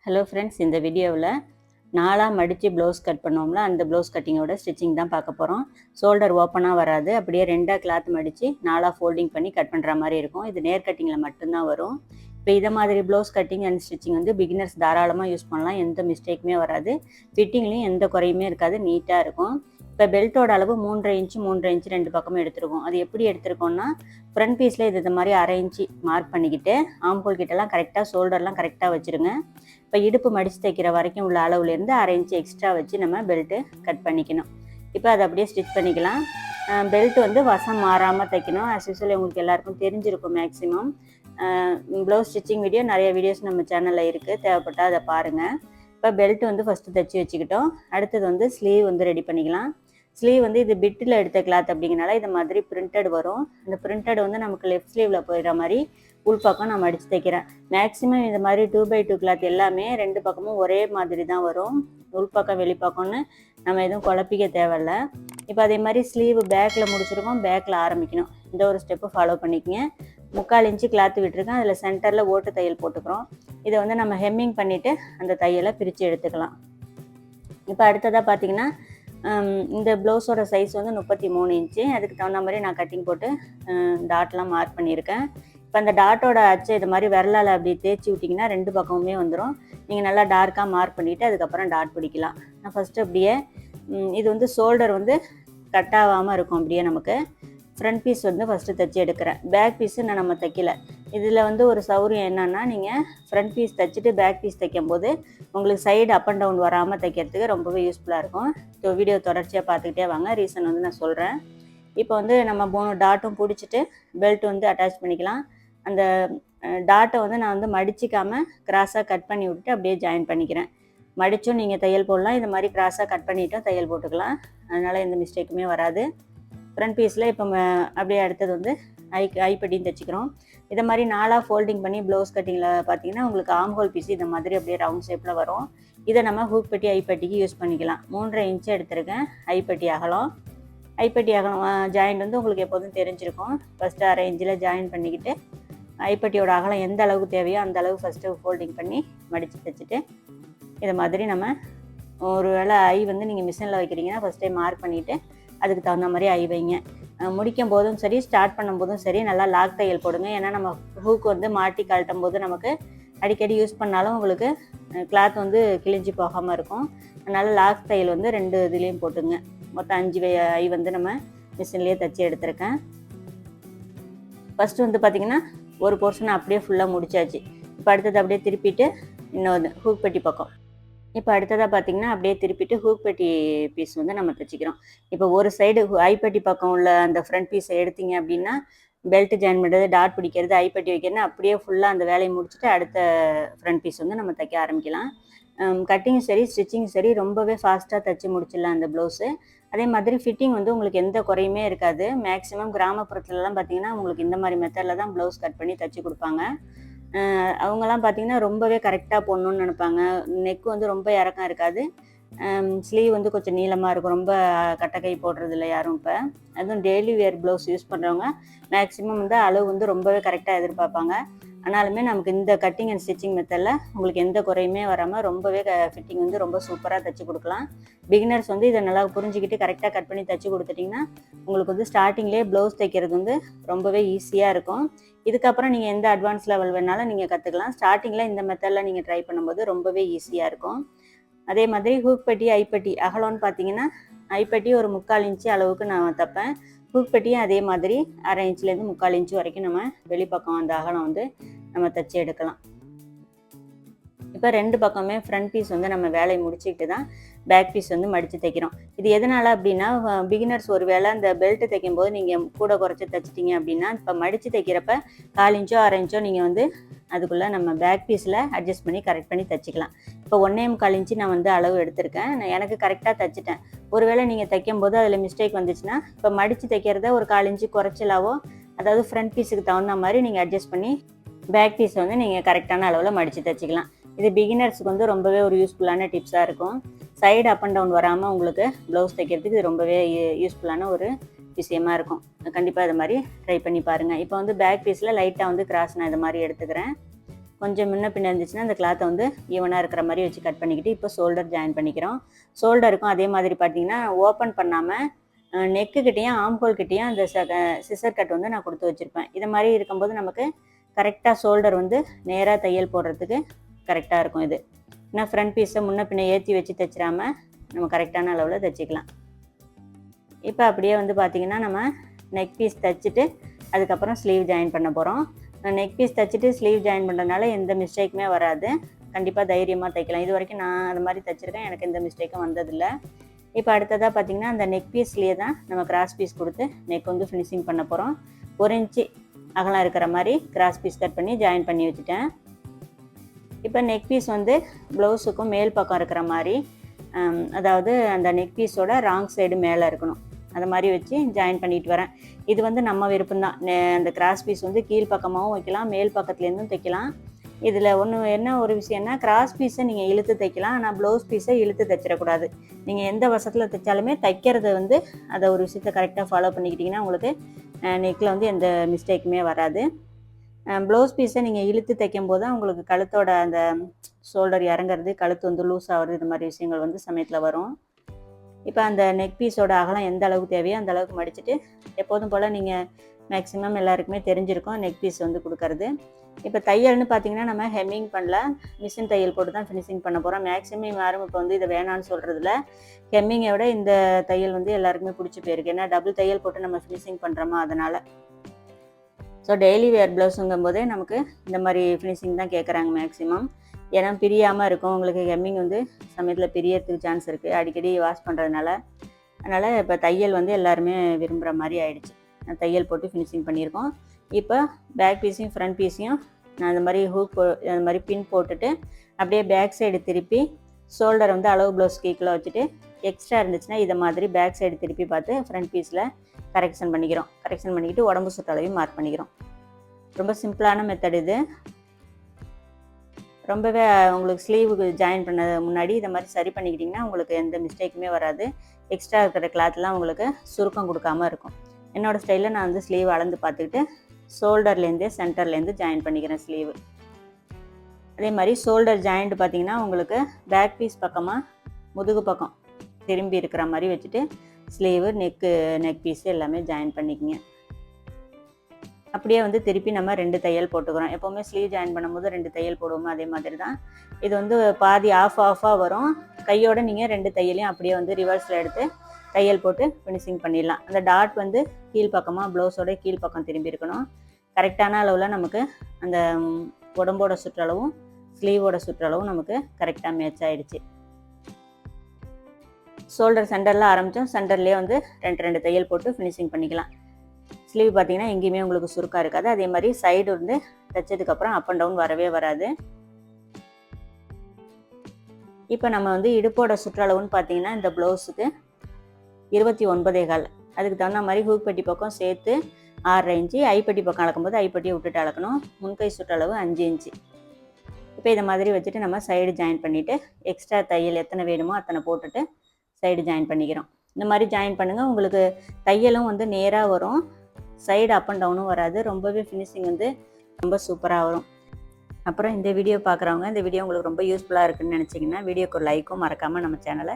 Hello friends, இந்த வீடியோவில் நாலாக மடித்து ப்ளவுஸ் கட் பண்ணோம்ல, அந்த ப்ளவுஸ் கட்டிங்கோட ஸ்டிச்சிங் தான் பார்க்க போகிறோம். ஷோல்டர் ஓப்பனாக வராது, அப்படியே ரெண்டாக கிளாத் மடித்து நாலாக ஃபோல்டிங் பண்ணி கட் பண்ணுற மாதிரி இருக்கும். இது நேர் கட்டிங்கில் மட்டும்தான் வரும். இப்போ இதை மாதிரி ப்ளவுஸ் கட்டிங் அண்ட் ஸ்டிச்சிங் வந்து பிகினர்ஸ் தாராளமாக யூஸ் பண்ணலாம். எந்த மிஸ்டேக்குமே வராது, ஃபிட்டிங்லேயும் எந்த குறையுமே இருக்காது, நீட்டாக இருக்கும். இப்போ பெல்ட்டோட அளவு 3.5 இன்ச்சு 3.5 இன்ச்சு ரெண்டு பக்கமும் எடுத்துருக்கோம். அது எப்படி எடுத்துருக்கோம்னா, ஃப்ரண்ட் பீஸில் இது மாதிரி 1/2 இன்ச்சு மார்க் பண்ணிக்கிட்டு ஆம்போல் கிட்டலாம் கரெக்டாக ஷோல்டர்லாம் கரெக்டாக வச்சுருங்க. இப்போ இடுப்பு மடித்து தைக்கிற வரைக்கும் உள்ள அளவுலேருந்து 1/2 இன்ச்சு எக்ஸ்ட்ரா வச்சு நம்ம பெல்ட்டு கட் பண்ணிக்கணும். இப்போ அதை அப்படியே ஸ்டிச் பண்ணிக்கலாம். பெல்ட் வந்து வசம் மாறாமல் தைக்கணும். ஆஸ் யூஸ்வல் உங்களுக்கு எல்லாருக்கும் தெரிஞ்சிருக்கும் மேக்ஸிமம். ப்ளவுஸ் ஸ்டிச்சிங் வீடியோ நிறைய வீடியோஸ் நம்ம சேனலில் இருக்குது, தேவைப்பட்டால் அதை பாருங்கள். இப்போ பெல்ட் வந்து ஃபஸ்ட்டு தைச்சி வச்சுக்கிட்டோம். அடுத்தது வந்து ஸ்லீவ் வந்து ரெடி பண்ணிக்கலாம். ஸ்லீவ் வந்து இது பிட்டில் எடுத்த கிளாத் அப்படிங்கிறனால இது மாதிரி பிரிண்டட் வரும். இந்த பிரிண்டட் வந்து நமக்கு லெஃப்ட் ஸ்லீவில் போயிடுற மாதிரி உள்பக்கம் நான் மடித்து தைக்கிறேன். மேக்ஸிமம் இந்த மாதிரி 2x2 கிளாத் எல்லாமே ரெண்டு பக்கமும் ஒரே மாதிரி தான் வரும். உள்பக்கம் வெளிப்பக்கம்னு நம்ம எதுவும் குழப்பிக்க தேவையில்லை. இப்போ அதே மாதிரி ஸ்லீவ் பேக்கில் முடிச்சிருக்கோம், பேக்கில் ஆரம்பிக்கணும். இந்த ஒரு ஸ்டெப்பு ஃபாலோ பண்ணிக்கங்க. 3/4 இன்ச்சு கிளாத் விட்டுருக்கேன், அதில் சென்டரில் ஓட்டு தையல் போட்டுக்கிறோம். இதை வந்து நம்ம ஹெம்மிங் பண்ணிவிட்டு அந்த தையலை பிரித்து எடுத்துக்கலாம். இப்போ அடுத்ததாக பார்த்தீங்கன்னா, இந்த ப்ளவுஸோட சைஸ் வந்து 33 இன்ச்சு. அதுக்கு தகுந்த மாதிரி நான் கட்டிங் போட்டு டாட்லாம் மார்க் பண்ணியிருக்கேன். இப்போ அந்த டாட்டோட அச்சை இது மாதிரி விரலால் அப்படி தேய்ச்சி விட்டிங்கன்னா ரெண்டு பக்கமுமே வந்துடும். நீங்கள் நல்லா டார்க்காக மார்க் பண்ணிவிட்டு அதுக்கப்புறம் டாட் பிடிக்கலாம். நான் ஃபஸ்ட்டு அப்படியே இது வந்து ஷோல்டர் வந்து கட் ஆகாமல் இருக்கும். அப்படியே நமக்கு ஃப்ரண்ட் பீஸ் வந்து ஃபஸ்ட்டு தைச்சி எடுக்கிறேன். பேக் பீஸு நான் நம்ம தைக்கல. இதில் வந்து ஒரு சௌரியம் என்னென்னா, நீங்கள் ஃப்ரண்ட் பீஸ் தைச்சிட்டு பேக் பீஸ் தைக்கும் போது உங்களுக்கு சைடு அப் அண்ட் டவுன் வராமல் தைக்கிறதுக்கு ரொம்பவே யூஸ்ஃபுல்லாக இருக்கும். ஸோ வீடியோ தொடர்ச்சியாக பார்த்துக்கிட்டே வாங்க, ரீசன் வந்து நான் சொல்கிறேன். இப்போ வந்து நம்ம 3 டாட்டும் பிடிச்சிட்டு பெல்ட் வந்து அட்டாச் பண்ணிக்கலாம். அந்த டாட்டை வந்து நான் வந்து மடிச்சிக்காமல் கிராஸாக கட் பண்ணி விட்டுட்டு அப்படியே ஜாயின் பண்ணிக்கிறேன். மடித்தும் நீங்கள் தையல் போடலாம், இந்த மாதிரி கிராஸாக கட் பண்ணிவிட்டும் தையல் போட்டுக்கலாம். அதனால் எந்த மிஸ்டேக்குமே வராது. ஃப்ரண்ட் பீஸில் இப்போ அப்படியே அடுத்தது வந்து ஐப்பட்டியும் தைச்சிக்கிறோம். இதை மாதிரி நாலாக ஃபோல்டிங் பண்ணி ப்ளவுஸ் கட்டிங்கில் பார்த்தீங்கன்னா உங்களுக்கு ஆம்ஹோல் பீஸ் இந்த மாதிரி அப்படியே ரவுண்ட் ஷேப்பில் வரும். இதை நம்ம ஹூக் பட்டி ஐப்பட்டிக்கு யூஸ் பண்ணிக்கலாம். 3.5 இன்ச்சு எடுத்திருக்கேன். ஐப்பட்டி அகலம் ஜாயிண்ட் வந்து உங்களுக்கு எப்போதும் தெரிஞ்சிருக்கும். ஃபஸ்ட்டு 1/2 இன்ச்சில் ஜாயின் பண்ணிக்கிட்டு ஐப்பட்டியோட அகலம் எந்த அளவுக்கு தேவையோ அந்த அளவு ஃபஸ்ட்டு ஃபோல்டிங் பண்ணி மடித்து தைச்சிட்டு, இதை மாதிரி நம்ம ஒரு வேளை ஐ வந்து நீங்கள் மிஷினில் வைக்கிறீங்கன்னா ஃபஸ்ட்டே மார்க் பண்ணிவிட்டு அதுக்கு தகுந்த மாதிரி ஐ வைங்க. முடிக்கும் போதும் சரி, ஸ்டார்ட் பண்ணும்போதும் சரி, நல்லா லாக் தையல் போடுங்க. ஏன்னா நம்ம ஹூக் வந்து மாட்டி கழட்டும் போது நமக்கு அடிக்கடி யூஸ் பண்ணாலும் உங்களுக்கு கிளாத் வந்து கிழிஞ்சி போகாமல் இருக்கும். அதனால் லாக் தையல் வந்து 2 இதுலேயும் போட்டுங்க. மொத்தம் 5 ஐ வந்து நம்ம மிஷின்லேயே தைச்சி எடுத்திருக்கேன். ஃபஸ்ட்டு வந்து பார்த்திங்கன்னா ஒரு போர்ஷனை அப்படியே ஃபுல்லாக முடிச்சாச்சு. இப்போ அடுத்தது அப்படியே திருப்பிட்டு இன்னொன்று ஹூக் பெட்டி பக்கம். இப்போ அடுத்ததாக பார்த்தீங்கன்னா அப்படியே திருப்பிட்டு ஹூக் பெட்டி பீஸ் வந்து நம்ம தைச்சிக்கிறோம். இப்போ ஒரு சைடு ஐப்பட்டி பக்கம் உள்ள அந்த ஃப்ரண்ட் பீஸை எடுத்தீங்க அப்படின்னா பெல்ட் ஜாயின் பண்ணுறது, டாட் பிடிக்கிறது, ஐப்பட்டி வைக்கிறது அப்படியே ஃபுல்லாக அந்த வேலையை முடிச்சுட்டு அடுத்த ஃப்ரண்ட் பீஸ் வந்து நம்ம தைக்க ஆரம்பிக்கலாம். கட்டிங்கும் சரி ஸ்டிச்சிங்கும் சரி ரொம்பவே ஃபாஸ்ட்டாக தைச்சி முடிச்சிடலாம் அந்த ப்ளவுஸு. அதே மாதிரி ஃபிட்டிங் வந்து உங்களுக்கு எந்த குறையுமே இருக்காது. மேக்ஸிமம் கிராமப்புறத்துலலாம் பார்த்தீங்கன்னா உங்களுக்கு இந்த மாதிரி மெத்தடில் தான் ப்ளவுஸ் கட் பண்ணி தைச்சி கொடுப்பாங்க. அவங்கெல்லாம் பார்த்திங்கன்னா ரொம்பவே கரெக்டாக போடணுன்னு நினைப்பாங்க. நெக் வந்து ரொம்ப இறக்கம் இருக்காது. ஸ்லீவ் வந்து கொஞ்சம் நீளமாக இருக்கும். ரொம்ப கட்டக்கை போடுறதில்ல யாரும் இப்போ. அதுவும் டெய்லி வேர் ப்ளவுஸ் யூஸ் பண்ணுறவங்க மேக்ஸிமம் வந்து அளவு வந்து ரொம்பவே கரெக்டாக எதிர்பார்ப்பாங்க. ஆனாலுமே நமக்கு இந்த கட்டிங் அண்ட் ஸ்டிச்சிங் மெத்தடில் உங்களுக்கு எந்த குறையுமே வராமல் ரொம்பவே ஃபிட்டிங் வந்து ரொம்ப சூப்பராக தைச்சி கொடுக்கலாம். பிகினர்ஸ் வந்து இதை நல்லா புரிஞ்சுக்கிட்டு கரெக்டாக கட் பண்ணி தைச்சி கொடுத்துட்டிங்கன்னா உங்களுக்கு வந்து ஸ்டார்டிங்லேயே ப்ளவுஸ் தைக்கிறது வந்து ரொம்பவே ஈஸியாக இருக்கும். இதுக்கப்புறம் நீங்கள் எந்த அட்வான்ஸ் லெவல் வேணாலும் நீங்கள் கற்றுக்கலாம். ஸ்டார்டிங்கில் இந்த மெத்தடில் நீங்கள் ட்ரை பண்ணும்போது ரொம்பவே ஈஸியாக இருக்கும். அதே மாதிரி ஹூக் பெட்டி ஐப்பட்டி அகலம்னு பார்த்தீங்கன்னா ஐப்பட்டி ஒரு 3/4 இன்ச்சு அளவுக்கு நான் தைப்பேன். ஹூக் பெட்டியும் அதே மாதிரி 1/2 இன்ச்லேருந்து 3/4 இன்ச்சு வரைக்கும் நம்ம வெளிப்பக்கம் அந்த அகலம் வந்து நம்ம தைச்சி எடுக்கலாம். இப்போ 2 பக்கமே ஃப்ரண்ட் பீஸ் வந்து நம்ம வேலையை முடிச்சுக்கிட்டு தான் பேக் பீஸ் வந்து மடித்து தைக்கிறோம். இது எதனால் அப்படின்னா, பிகினர்ஸ் ஒரு வேளை அந்த பெல்ட்டு தைக்கும் போது நீங்கள் கூட குறைச்சி தைச்சிட்டிங்க அப்படின்னா இப்போ மடித்து தைக்கிறப்ப 1/4 இன்ச்சோ 1/2 இன்ச்சோ நீங்கள் வந்து அதுக்குள்ளே நம்ம பேக் பீஸில் அட்ஜஸ்ட் பண்ணி கரெக்ட் பண்ணி தைச்சிக்கலாம். இப்போ 1.25 இன்ச்சு நான் வந்து அளவு எடுத்திருக்கேன். நான் எனக்கு கரெக்டாக தைச்சிட்டேன். ஒருவேளை நீங்கள் தைக்கும் போது அதில் மிஸ்டேக் வந்துச்சுன்னா இப்போ மடித்து தைக்கிறத ஒரு 1/4 இன்ச்சு குறைச்சலாவோ, அதாவது ஃப்ரண்ட் பீஸுக்கு தகுந்த மாதிரி நீங்கள் அட்ஜஸ்ட் பண்ணி பேக் பீஸ் வந்து நீங்கள் கரெக்டான அளவில் மடித்து தைச்சிக்கலாம். இது பிகினர்ஸுக்கு வந்து ரொம்பவே ஒரு யூஸ்ஃபுல்லான டிப்ஸாக இருக்கும். சைடு அப் அண்ட் டவுன் வராமல் உங்களுக்கு ப்ளவுஸ் தைக்கிறதுக்கு இது ரொம்பவே யூஸ்ஃபுல்லான ஒரு விஷயமா இருக்கும். கண்டிப்பாக இது மாதிரி ட்ரை பண்ணி பாருங்கள். இப்போ வந்து பேக் பீஸில் லைட்டாக வந்து கிராஸ் நான் இது மாதிரி எடுத்துக்கிறேன். கொஞ்சம் முன்ன பின்ன இருந்துச்சுன்னா அந்த கிளாத்தை வந்து ஈவனாக இருக்கிற மாதிரி வச்சு கட் பண்ணிக்கிட்டு இப்போ ஷோல்டர் ஜாயின் பண்ணிக்கிறோம். ஷோல்டருக்கும் அதே மாதிரி பார்த்தீங்கன்னா ஓப்பன் பண்ணாமல் நெக்குக்கிட்டேயும் ஆம்ஹோல்கிட்டேயும் அந்த சிசர் கட் வந்து நான் கொடுத்து வச்சுருப்பேன். இது மாதிரி இருக்கும்போது நமக்கு கரெக்டாக ஷோல்டர் வந்து நேராக தையல் போடுறதுக்கு கரெக்டாக இருக்கும். இது ஏன்னா ஃப்ரண்ட் பீஸை முன்ன பின்ன ஏற்றி வச்சு தைச்சிடாம நம்ம கரெக்டான அளவில் தைச்சிக்கலாம். இப்போ அப்படியே வந்து பார்த்திங்கன்னா நம்ம நெக் பீஸ் தைச்சிட்டு அதுக்கப்புறம் ஸ்லீவ் ஜாயின் பண்ண போகிறோம். நெக் பீஸ் தைச்சிட்டு ஸ்லீவ் ஜாயின் பண்ணுறதுனால எந்த மிஸ்டேக்குமே வராது. கண்டிப்பாக தைரியமாக தைக்கலாம். இது வரைக்கும் நான் அது மாதிரி தைச்சிருக்கேன், எனக்கு எந்த மிஸ்டேக்கும் வந்ததில்லை. இப்போ அடுத்ததாக பார்த்திங்கன்னா அந்த நெக் பீஸ்லேயே தான் நம்ம கிராஸ் பீஸ் கொடுத்து நெக் வந்து ஃபினிஷிங் பண்ண போகிறோம். 1 இன்ச்சு அகலம் இருக்கிற மாதிரி கிராஸ் பீஸ் கட் பண்ணி ஜாயின் பண்ணி வச்சுட்டேன். இப்போ நெக் பீஸ் வந்து ப்ளவுஸுக்கும் மேல் பக்கம் இருக்கிற மாதிரி, அதாவது அந்த நெக் பீஸோட ராங் சைடு மேலே இருக்கணும், அது மாதிரி வச்சு ஜாயின் பண்ணிட்டு வரேன். இது வந்து நம்ம விருப்பம்தான். அந்த கிராஸ் பீஸ் வந்து கீழ் பக்கமாகவும் வைக்கலாம், மேல் பக்கத்துலேருந்தும் தைக்கலாம். இதில் என்ன ஒரு விஷயம்னா, கிராஸ் பீஸை நீங்கள் இழுத்து தைக்கலாம், ஆனால் ப்ளவுஸ் பீஸை இழுத்து தைச்சிடக்கூடாது. நீங்கள் எந்த வசத்தில் தைச்சாலுமே தைக்கிறது வந்து அதை ஒரு விஷயத்தை கரெக்டாக ஃபாலோ பண்ணிக்கிட்டிங்கன்னா உங்களுக்கு நெக்கில் வந்து எந்த மிஸ்டேக்குமே வராது. ப்ளவுஸ் பீஸை நீங்கள் இழுத்து தைக்கும் போது தான் உங்களுக்கு கழுத்தோட அந்த ஷோல்டர் இறங்குறது, கழுத்து வந்து லூஸ் ஆகிறது, இது மாதிரி விஷயங்கள் வந்து சமயத்தில் வரும். இப்போ அந்த நெக் பீஸோட அகலம் எந்த அளவுக்கு தேவையோ அந்த அளவுக்கு மடிச்சுட்டு, எப்போதும் போல் நீங்கள் மேக்ஸிமம் எல்லாருக்குமே தெரிஞ்சிருக்கும் நெக் பீஸ் வந்து கொடுக்கறது. இப்போ தையல்னு பார்த்தீங்கன்னா நம்ம ஹெம்மிங் பண்ணல, மிஷின் தையல் போட்டு தான் ஃபினிஷிங் பண்ண போகிறோம். மேக்ஸிமம் யாரும் இப்போ வந்து இதை வேணான்னு சொல்கிறதுல, ஹெம்மிங்கை விட இந்த தையல் வந்து எல்லாருக்குமே பிடிச்சி போயிருக்கு. ஏன்னா டபுள் தையல் போட்டு நம்ம ஃபினிஷிங் பண்ணுறோமா, அதனால். ஸோ டெய்லி வேர் ப்ளவுஸுங்கும் போதே நமக்கு இந்த மாதிரி ஃபினிஷிங் தான் கேட்குறாங்க மேக்ஸிமம். ஏன்னா பிரியாமல் இருக்கும், உங்களுக்கு ஹெம்மிங் வந்து சமயத்தில் பிரியறதுக்கு சான்ஸ் இருக்குது அடிக்கடி வாஷ் பண்ணுறதுனால. அதனால் இப்போ தையல் வந்து எல்லாருமே விரும்புகிற மாதிரி ஆயிடுச்சு. தையல் போட்டு ஃபினிஷிங் பண்ணியிருக்கோம். இப்போ பேக் பீஸையும் ஃப்ரண்ட் பீஸையும் நான் அந்த மாதிரி அந்த மாதிரி பின் போட்டுட்டு அப்படியே பேக் சைடு திருப்பி ஷோல்டர் வந்து அளவு ப்ளவுஸ்க்கு ஈக்குவலாக வச்சுட்டு, எக்ஸ்ட்ரா இருந்துச்சுன்னா இதை மாதிரி பேக் சைடு திருப்பி பார்த்து ஃப்ரண்ட் பீஸில் கரெக்ஷன் பண்ணிக்கிறோம். கரெக்ஷன் பண்ணிக்கிட்டு உடம்பு சுற்றளவையும் மார்க் பண்ணிக்கிறோம். ரொம்ப சிம்பிளான மெத்தட் இது. ரொம்பவே உங்களுக்கு ஸ்லீவுக்கு ஜாயின் பண்ண முன்னாடி இதை மாதிரி சரி பண்ணிக்கிட்டிங்கன்னா உங்களுக்கு எந்த மிஸ்டேக்குமே வராது. எக்ஸ்ட்ரா இருக்கிற கிளாத்லாம் உங்களுக்கு சுருக்கம் கொடுக்காமல் இருக்கும். என்னோடய ஸ்டைலில் நான் வந்து ஸ்லீவ் அளந்து பார்த்துக்கிட்டு ஷோல்டர்லேருந்தே சென்டர்லேருந்து ஜாயின் பண்ணிக்கிறேன் ஸ்லீவு. அதே மாதிரி ஷோல்டர் ஜாயிண்ட் பார்த்திங்கன்னா உங்களுக்கு பேக் பீஸ் பக்கமாக முதுகு பக்கம் திரும்பி இருக்கிற மாதிரி வச்சுட்டு ஸ்லீவு நெக் பீஸு எல்லாமே ஜாயின் பண்ணிக்கங்க. அப்படியே வந்து திருப்பி நம்ம 2 தையல் போட்டுக்கிறோம். எப்போவுமே ஸ்லீவ் ஜாயின் பண்ணும்போது 2 தையல் போடுவோமோ அதே மாதிரி தான். இது வந்து பாதி ஆஃபாக வரும். கையோடு நீங்கள் 2 தையலையும் அப்படியே வந்து ரிவர்ஸில் எடுத்து தையல் போட்டு ஃபினிஷிங் பண்ணிடலாம். அந்த டாட் வந்து கீழ்ப்பக்கமாக ப்ளவுஸோட கீழ்ப்பக்கம் திரும்பி இருக்கணும். கரெக்டான அளவில் நமக்கு அந்த உடம்போட சுற்றளவும் ஸ்லீவோட சுற்றளவும் நமக்கு கரெக்டாக மேட்ச் ஆகிடுச்சு. ஷோல்டர் சென்டரில் ஆரம்பித்தோம், சென்டர்லேயே வந்து 2 தையல் போட்டு ஃபினிஷிங் பண்ணிக்கலாம். ஸ்லீவ் பார்த்திங்கன்னா எங்கேயுமே உங்களுக்கு சுருக்காக இருக்காது. அதே மாதிரி சைடு வந்து தைச்சதுக்கப்புறம் அப் அண்ட் டவுன் வரவே வராது. இப்போ நம்ம வந்து இடுப்போட சுற்றளவுன்னு பார்த்தீங்கன்னா இந்த ப்ளவுஸுக்கு 29.25, அதுக்கு தகுந்த மாதிரி ஹூக் பட்டி பக்கம் சேர்த்து 6.5 இன்ச்சு, ஐப்பட்டி பக்கம் அளக்கும்போது ஐப்பட்டியை விட்டுட்டு அளக்கணும். முன்கை சுற்றளவு 5 இன்ச்சு. இப்போ இதை மாதிரி வச்சுட்டு நம்ம சைடு ஜாயின் பண்ணிவிட்டு எக்ஸ்ட்ரா தையல் எத்தனை வேணுமோ அத்தனை போட்டுட்டு சைடு ஜாயின் பண்ணிக்கிறோம். இந்த மாதிரி ஜாயின் பண்ணுங்கள். உங்களுக்கு தையலும் வந்து நேராக வரும், சைடு அப் அண்ட் டவுனும் வராது. ரொம்பவே ஃபினிஷிங் வந்து ரொம்ப சூப்பராக வரும். அப்புறம் இந்த வீடியோ பார்க்குறவங்க இந்த வீடியோ உங்களுக்கு ரொம்ப யூஸ்ஃபுல்லாக இருக்குன்னு நினச்சிங்கன்னா வீடியோக்கு ஒரு லைக்கும் மறக்காமல் நம்ம சேனலை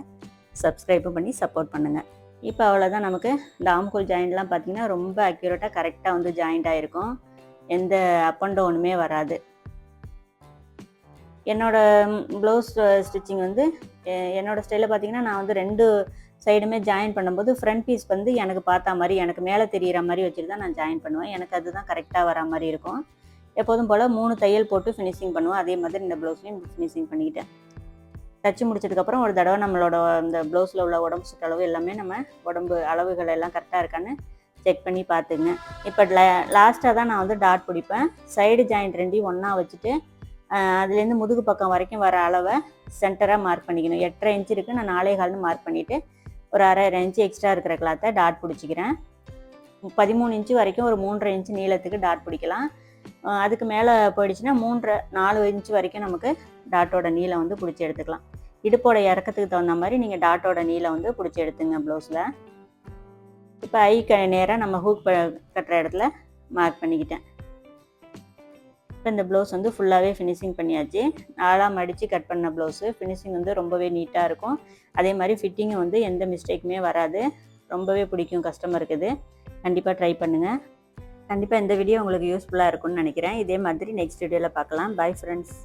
சப்ஸ்கிரைப்பும் பண்ணி சப்போர்ட் பண்ணுங்கள். இப்போ அவ்வளோதான். நமக்கு இந்த ஆம்ஹோல் ஜாயிண்ட்லாம் பார்த்திங்கன்னா ரொம்ப அக்யூரேட்டாக கரெக்டாக வந்து ஜாயிண்ட் ஆகிருக்கும். எந்த அப் அண்ட் டவுனுமே வராது. என்னோடய ப்ளவுஸ் ஸ்டிச்சிங் வந்து என்னோடய ஸ்டைலில் பார்த்திங்கன்னா நான் வந்து 2 சைடுமே ஜாயின் பண்ணும்போது ஃப்ரண்ட் பீஸ் வந்து எனக்கு பார்த்தா மாதிரி எனக்கு மேலே தெரிகிற மாதிரி வச்சுட்டு தான் நான் ஜாயின் பண்ணுவேன். எனக்கு அதுதான் கரெக்டாக வர மாதிரி இருக்கும். எப்போதும் போல் 3 தையல் போட்டு ஃபினிஷிங் பண்ணுவேன். அதே மாதிரி இந்த ப்ளவுஸ்லையும் ஃபினிஷிங் பண்ணிக்கிட்டேன். தச்சு முடிச்சதுக்கப்புறம் ஒரு தடவை நம்மளோட இந்த ப்ளவுஸில் உள்ள உடம்பு சுற்றளவு எல்லாமே நம்ம உடம்பு அளவுகள் எல்லாம் கரெக்டாக இருக்கான்னு செக் பண்ணி பார்த்துங்க. இப்போ லாஸ்ட்டாக தான் நான் வந்து டாட் பிடிப்பேன். சைடு ஜாயிண்ட் 2 ஒன்றா வச்சுட்டு அதுலேருந்து முதுகு பக்கம் வரைக்கும் வர அளவை சென்டராக மார்க் பண்ணிக்கணும். 8.5 இன்ச்சு இருக்குது, நான் 4.25 மார்க் பண்ணிவிட்டு ஒரு 1/2 இன்ச்சு எக்ஸ்ட்ரா இருக்கிற கிளாத்தை டாட் பிடிச்சிக்கிறேன். 13 இன்ச்சு வரைக்கும் ஒரு 3.5 இன்ச்சு நீளத்துக்கு டாட் பிடிக்கலாம். அதுக்கு மேலே போயிடுச்சுன்னா 4 இன்ச்சு வரைக்கும் நமக்கு டாட்டோட நீளம் வந்து பிடிச்சி எடுத்துக்கலாம். இடுப்போட இறக்கத்துக்கு தகுந்த மாதிரி நீங்கள் டாட்டோட நீளம் வந்து பிடிச்சி எடுத்துங்க ப்ளவுஸில். இப்போ ஐ நேராக நம்ம ஹூக் கட்டுற இடத்துல மார்க் பண்ணிக்கிட்டேன். இப்போ இந்த ப்ளவுஸ் வந்து ஃபுல்லாகவே ஃபினிஷிங் பண்ணியாச்சு. நாலாக மடித்து கட் பண்ண ப்ளவுஸு ஃபினிஷிங் வந்து ரொம்பவே நீட்டாக இருக்கும். அதே மாதிரி ஃபிட்டிங்கும் வந்து எந்த மிஸ்டேக்குமே வராது. ரொம்பவே பிடிக்கும் கஸ்டமருக்கு இது. கண்டிப்பாக ட்ரை பண்ணுங்கள். கண்டிப்பாக இந்த வீடியோ உங்களுக்கு யூஸ்ஃபுல்லாக இருக்கும்னு நினைக்கிறேன். இதே மாதிரி நெக்ஸ்ட் வீடியோவில் பார்க்கலாம். Bye friends.